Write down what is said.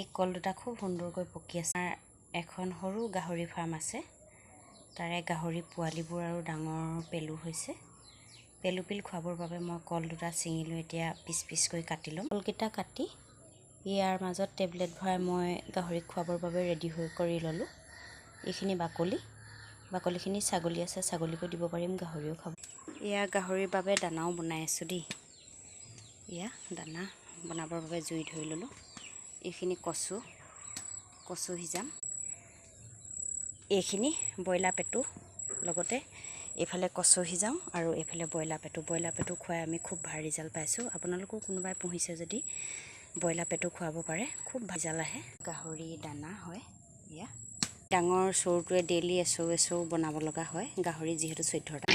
এই কল দুটা খুব সুন্দৰকৈ পকি আছে। এখন সৰু গাহৰি ফাৰ্ম আছে, তাৰে গাহৰি পোৱালিবোৰ আৰু ডাঙৰ পেলু হৈছে। পেলু খুৱাবৰ বাবে মই কল দুটা ছিঙি লৈ এতিয়া পিচ পিচকৈ কাটি ল'ম। কলকেইটা কাটি ইয়াৰ মাজত টেবলেট ভৰাই মই গাহৰিক খুৱাবৰ বাবে ৰেডি কৰি ল'লোঁ। এইখিনি বাকলিখিনি ছাগলী আছে, ছাগলীকো দিব পাৰিম, গাহৰিও খাব। এয়া গাহৰিৰ বাবে দানাও বনাই আছোঁ দেই। এয়া দানা বনাবৰ বাবে জুই ধৰি ল'লোঁ। এইখিনি কচু সিজাম। এইখিনি ব্ৰইলাৰ পেটু, লগতে এইফালে কচু সিজাওঁ আৰু এইফালে ব্ৰইলাৰ পেটু খুৱাই আমি খুব ভাল ৰিজাল্ট পাইছোঁ। আপোনালোকেও কোনোবাই পুহিছে যদি ব্ৰইলাৰ পেটু খুৱাব পাৰে, খুব ভাল ৰিজাল্ট আহে। গাহৰি দানা হয় এয়া। ডাঙৰ চৰুটোৱে ডেইলি এচৌ বনাব লগা হয়, গাহৰি যিহেতু 14টা।